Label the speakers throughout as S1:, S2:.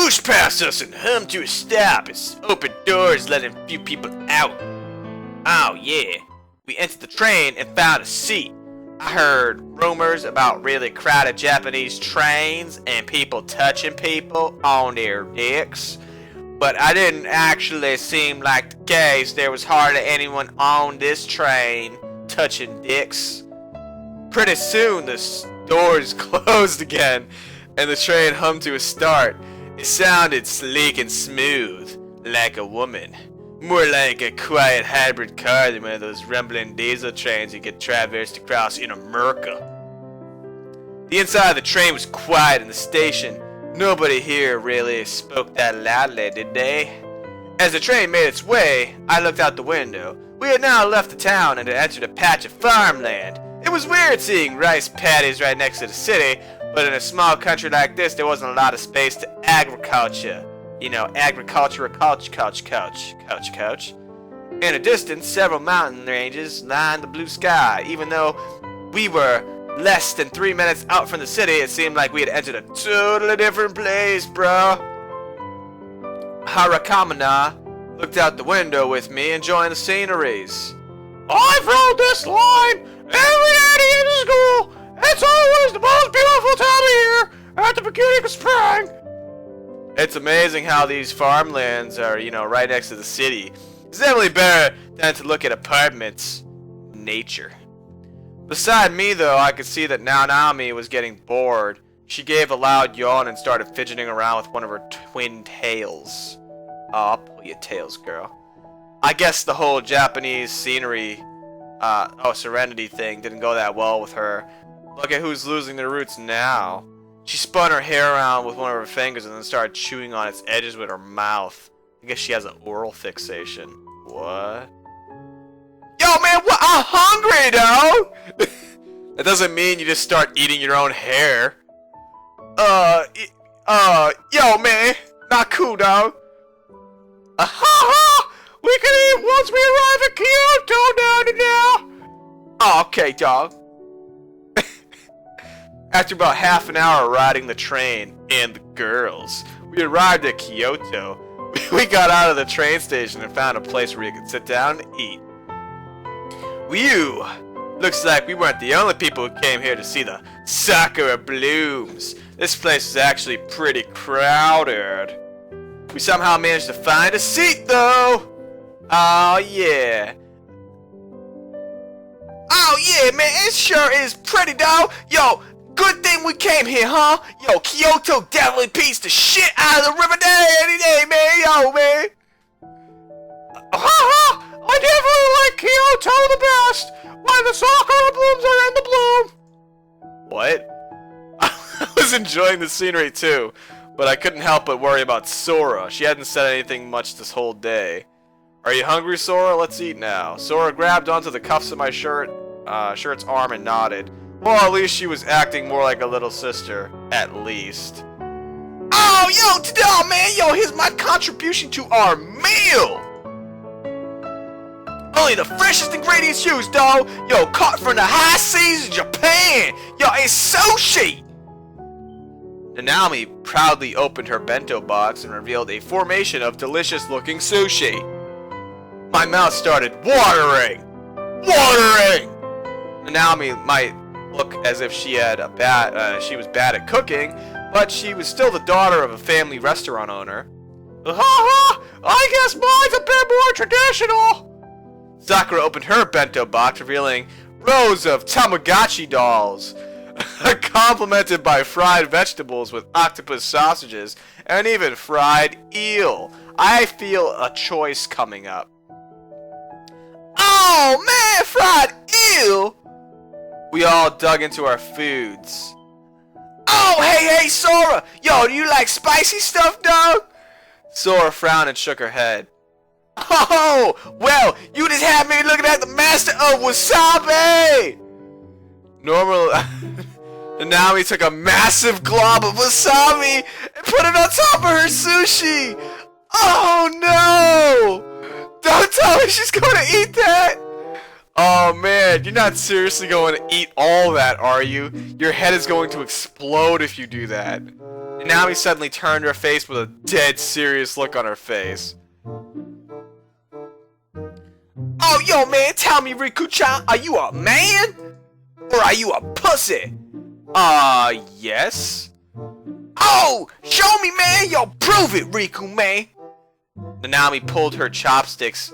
S1: pushed past us and hummed to a stop. Its open doors letting a few people out. Oh yeah. We entered the train and found a seat. I heard rumors about really crowded Japanese trains and people touching people on their dicks. But I didn't actually seem like the case. There was hardly anyone on this train touching dicks. Pretty soon the doors closed again and the train hummed to a start. It sounded sleek and smooth, like a woman. More like a quiet hybrid car than one of those rumbling diesel trains you get traversed across in America. The inside of the train was quiet in the station. Nobody here really spoke that loudly, did they? As the train made its way, I looked out the window. We had now left the town and had entered a patch of farmland. It was weird seeing rice paddies right next to the city, but in a small country like this, there wasn't a lot of space to agriculture. You know, agriculture, couch. In a distance, several mountain ranges lined the blue sky. Even though we were less than 3 minutes out from the city, it seemed like we had entered a totally different place, bro. Harakamana looked out the window with me, enjoying the sceneries. I've rode this line every day to get to school. It's always the most beautiful time of year at the beginning of spring. It's amazing how these farmlands are, right next to the city. It's definitely better than to look at apartments. Nature. Beside me, though, I could see that Naomi was getting bored. She gave a loud yawn and started fidgeting around with one of her twin tails. Oh, I'll pull your tails, girl. I guess the whole Japanese scenery, serenity thing didn't go that well with her. Look at who's losing their roots now. She spun her hair around with one of her fingers and then started chewing on its edges with her mouth. I guess she has an oral fixation. What? Yo, man, what? I'm hungry, though! That doesn't mean you just start eating your own hair. Yo, man, not cool, dog. We can eat once we arrive at Kyoto, now. Oh, okay, dog. After about half an hour riding the train and the girls, we arrived at Kyoto. We got out of the train station and found a place where we could sit down and eat. Whew! Looks like we weren't the only people who came here to see the sakura blooms. This place is actually pretty crowded. We somehow managed to find a seat, though! Oh, yeah. Oh, yeah, man, it sure is pretty, though. Yo, good thing we came here, huh? Yo, Kyoto definitely beats the shit out of the river any day, man. Yo, man. I definitely like Kyoto the best. Why the sakura blooms are in the bloom. What? I was enjoying the scenery too, but I couldn't help but worry about Sora. She hadn't said anything much this whole day. Are you hungry, Sora? Let's eat now. Sora grabbed onto the cuffs of my shirt's arm and nodded. Well, at least she was acting more like a little sister. At least. Oh, yo, today, man, yo, here's my contribution to our meal! Only the freshest ingredients used, dog! Yo, caught from the high seas of Japan! Yo, it's sushi! Nanami proudly opened her bento box and revealed a formation of delicious-looking sushi. My mouth started watering! Nanami might look as if she had she was bad at cooking, but she was still the daughter of a family restaurant owner. I guess mine's a bit more traditional! Sakura opened her bento box, revealing rows of Tamagotchi dolls, complemented by fried vegetables with octopus sausages, and even fried eel. I feel a choice coming up. Oh man, fried eel! We all dug into our foods. Oh, hey, Sora! Yo, do you like spicy stuff, dog? Sora frowned and shook her head. Oh, well, you just had me looking at the master of Wasabi! And now he took a massive glob of wasabi and put it on top of her sushi! Oh, no! Don't tell me she's going to eat that! Oh man, you're not seriously going to eat all that, are you? Your head is going to explode if you do that. Nanami suddenly turned her face with a dead serious look on her face. Oh, yo, man, tell me, Riku-chan, are you a man? Or are you a pussy? Yes. Oh, show me, man! Yo, prove it, Riku, man! Nanami pulled her chopsticks,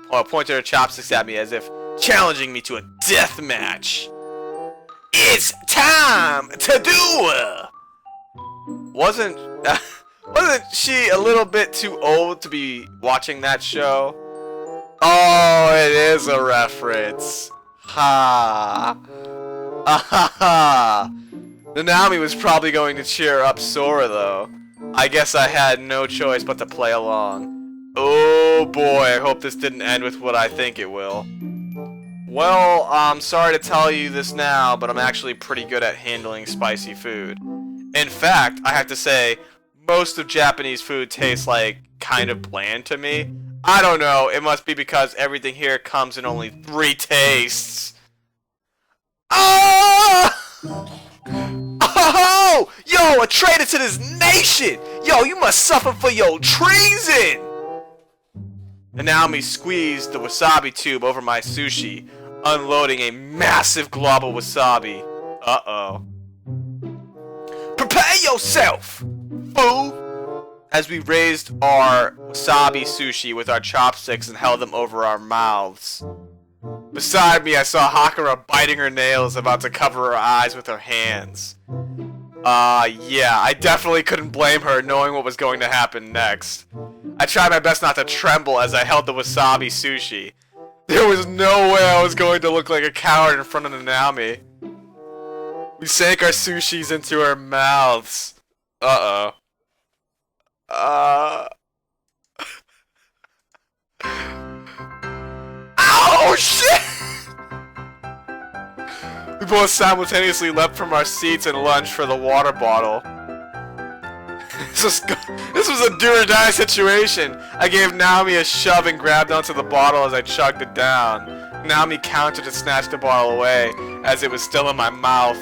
S1: pointed her chopsticks at me as if challenging me to a death match. It's time to do it! Wasn't she a little bit too old to be watching that show? Oh, it is a reference. Ha. Ah. Nanami was probably going to cheer up Sora, though. I guess I had no choice but to play along. Oh boy, I hope this didn't end with what I think it will. Well, I'm sorry to tell you this now, but I'm actually pretty good at handling spicy food. In fact, I have to say, most of Japanese food tastes like kind of bland to me. I don't know, it must be because everything here comes in only 3 tastes. Ah! Oh! Yo, a traitor to this nation! Yo, you must suffer for your treason! And Naomi squeezed the wasabi tube over my sushi, unloading a massive glob of wasabi. Uh-oh. Prepare yourself, fool! As we raised our wasabi sushi with our chopsticks and held them over our mouths. Beside me, I saw Hakura biting her nails, about to cover her eyes with her hands. Yeah, I definitely couldn't blame her knowing what was going to happen next. I tried my best not to tremble as I held the wasabi sushi. There was no way I was going to look like a coward in front of Nanami. We sank our sushis into our mouths. Uh-oh. Oh, shit! We both simultaneously leapt from our seats and lunged for the water bottle. This was a do-or-die situation. I gave Naomi a shove and grabbed onto the bottle as I chugged it down. Naomi countered and snatched the bottle away as it was still in my mouth.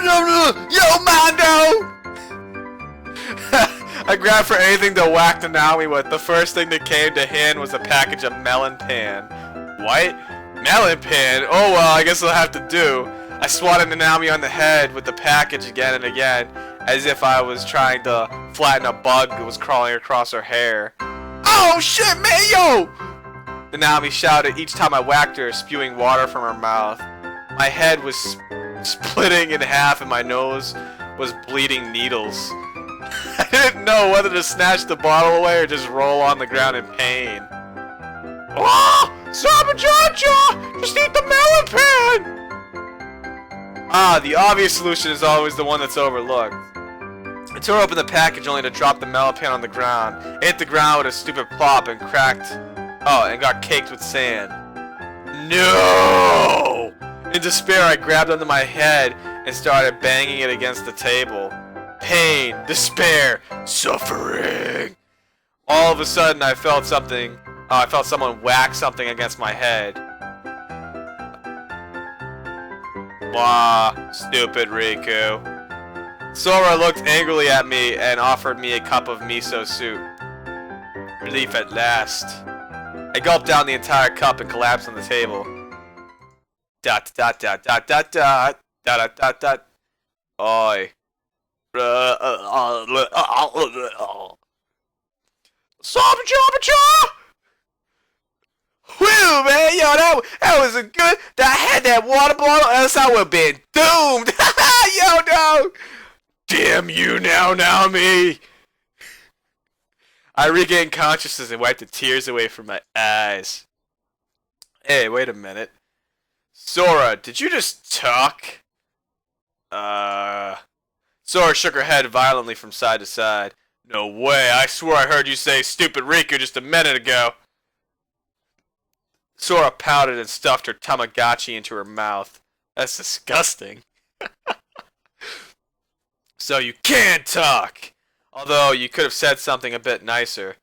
S1: Yo, Mondo! I grabbed for anything to whack Naomi with. The first thing that came to hand was a package of melon pan. What? Melon pan? Oh well, I guess I'll have to do. I swatted Naomi on the head with the package again and again, as if I was trying to flatten a bug that was crawling across her hair. Oh shit, man, yo! Naomi shouted each time I whacked her, spewing water from her mouth. My head was splitting in half and my nose was bleeding needles. I didn't know whether to snatch the bottle away or just roll on the ground in pain. Oh! Sabajaja! Just eat the melon pan! The obvious solution is always the one that's overlooked. I tore open the package only to drop the melon pan on the ground. It hit the ground with a stupid plop and cracked. Oh, and got caked with sand. No! In despair, I grabbed onto my head and started banging it against the table. Pain, despair, suffering. All of a sudden, I felt something. I felt someone whack something against my head. Wah, stupid Riku. Sora looked angrily at me and offered me a cup of miso soup. Relief at last. I gulped down the entire cup and collapsed on the table. Dot dot dot dot dot dot dot dot dot. Oi. Whew, man, yo, that was a good. I had that water bottle, else I would have been doomed. Yo, no. Damn you now, me. I regained consciousness and wiped the tears away from my eyes. Hey, wait a minute. Sora, did you just talk? Sora shook her head violently from side to side. No way, I swore I heard you say stupid Riku just a minute ago. Sora pouted and stuffed her Tamagotchi into her mouth. That's disgusting. So you can talk! Although you could have said something a bit nicer.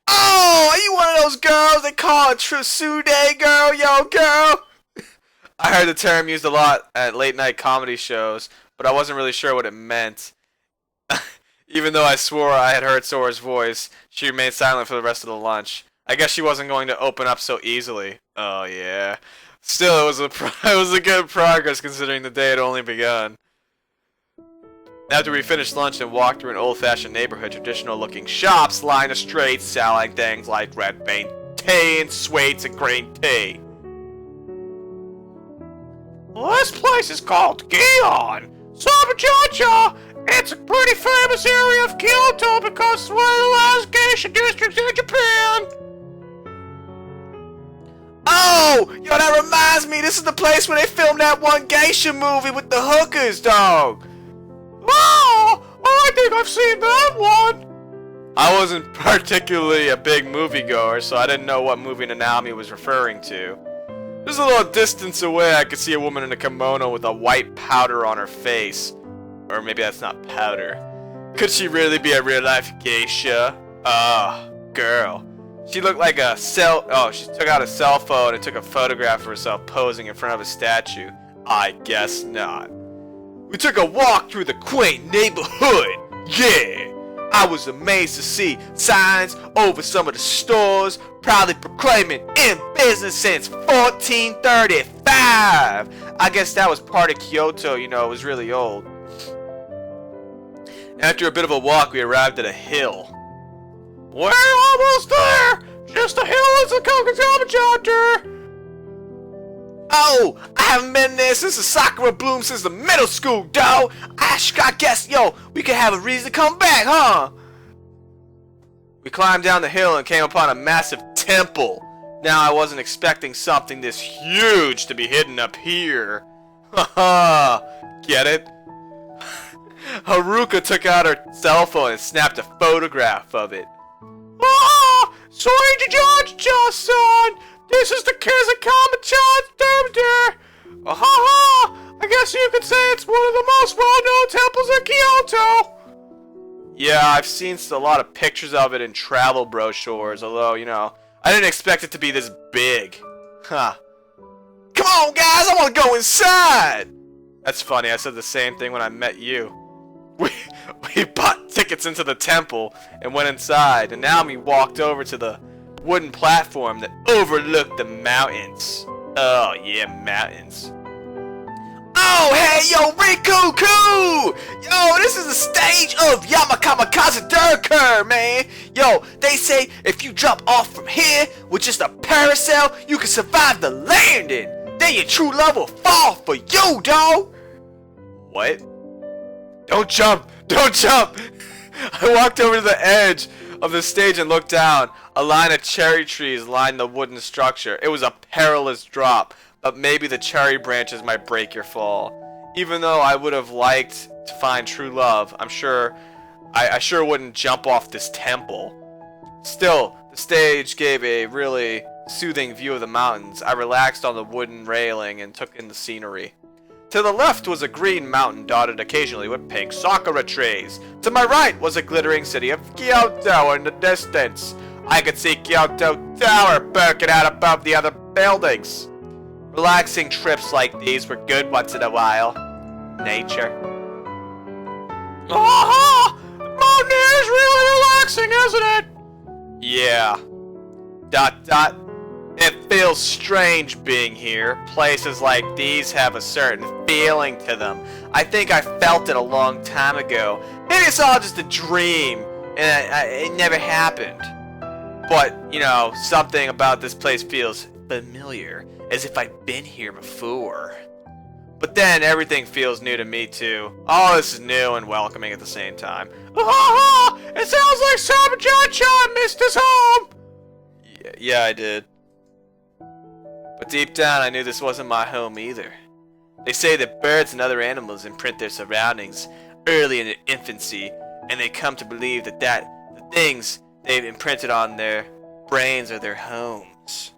S1: Oh, are you one of those girls they call a Trusude girl, yo girl? I heard the term used a lot at late night comedy shows, but I wasn't really sure what it meant. Even though I swore I had heard Sora's voice, she remained silent for the rest of the lunch. I guess she wasn't going to open up so easily. Oh yeah. Still, it was a good progress considering the day had only begun. After we finished lunch and walked through an old-fashioned neighborhood, traditional-looking shops lined the streets selling things like red bean tea and sweets and green tea. Well, this place is called Gion. Sabajaja! It's a pretty famous area of Kyoto because it's one of the last geisha districts in Japan. Oh! Yo, that reminds me, this is the place where they filmed that one geisha movie with the hookers, dog. Oh! I think I've seen that one! I wasn't particularly a big moviegoer, so I didn't know what movie Nanami was referring to. Just a little distance away, I could see a woman in a kimono with a white powder on her face. Or maybe that's not powder. Could she really be a real-life geisha? Girl. She looked like she took out a cell phone and took a photograph of herself posing in front of a statue. I guess not. We took a walk through the quaint neighborhood. Yeah! I was amazed to see signs over some of the stores proudly proclaiming in business since 1435. I guess that was part of Kyoto, you know, it was really old. After a bit of a walk, we arrived at a hill. We're almost there! Just a hill is a Kokosama chapter! Oh, I haven't been there since the Sakura bloom since the middle school, dawg! I guess, yo, we could have a reason to come back, huh? We climbed down the hill and came upon a massive temple. Now I wasn't expecting something this huge to be hidden up here. Haha, get it? Haruka took out her cell phone and snapped a photograph of it. Ah! Son! This is the Kizakama-chan's temple! Ha! I guess you could say it's one of the most well-known temples in Kyoto! Yeah, I've seen a lot of pictures of it in travel brochures, although, you know, I didn't expect it to be this big. Huh. Come on, guys! I want to go inside! That's funny, I said the same thing when I met you. We bought tickets into the temple and went inside, and now we walked over to the wooden platform that overlooked the mountains. Oh, yeah, mountains. Oh, hey, yo, Rikuku! Yo, this is the stage of Yamakamikaze Durker, man! Yo, they say if you jump off from here with just a parasail, you can survive the landing! Then your true love will fall for you, dawg! What? Don't jump! Don't jump! I walked over to the edge of the stage and looked down. A line of cherry trees lined the wooden structure. It was a perilous drop, but maybe the cherry branches might break your fall. Even though I would have liked to find true love, I sure wouldn't jump off this temple. Still, the stage gave a really soothing view of the mountains. I relaxed on the wooden railing and took in the scenery. To the left was a green mountain dotted occasionally with pink sakura trees. To my right was a glittering city of Kyoto in the distance. I could see Kyoto Tower poking out above the other buildings. Relaxing trips like these were good once in a while. Nature. Aha! The mountain air is really relaxing, isn't it? Yeah. ... It feels strange being here. Places like these have a certain feeling to them. I think I felt it a long time ago. Maybe it's all just a dream, and it never happened. But, you know, something about this place feels familiar, as if I've been here before. But then everything feels new to me too. All this is new and welcoming at the same time. Ha! It sounds like Sabajaja missed his home! Yeah, I did. But deep down, I knew this wasn't my home either. They say that birds and other animals imprint their surroundings early in their infancy, and they come to believe that the things they've imprinted on their brains are their homes.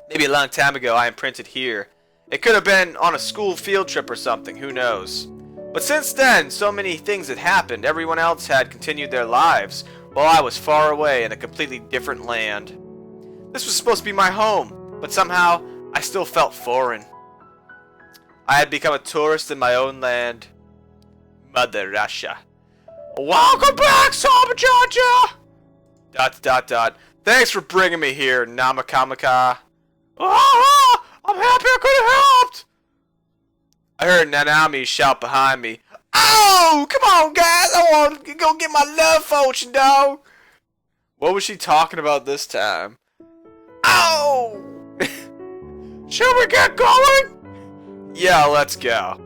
S1: Maybe a long time ago, I imprinted here. It could have been on a school field trip or something, who knows. But since then, so many things had happened. Everyone else had continued their lives, while I was far away in a completely different land. This was supposed to be my home, but somehow I still felt foreign. I had become a tourist in my own land, Mother Russia. Welcome back, Saba Georgia! ... Thanks for bringing me here, Namakamaka. Ah, I'm happy I could have helped! I heard Nanami shout behind me. Oh, come on, guys! I want to go get my love potion, dog! What was she talking about this time? Oh! Shall we get going? Yeah, let's go.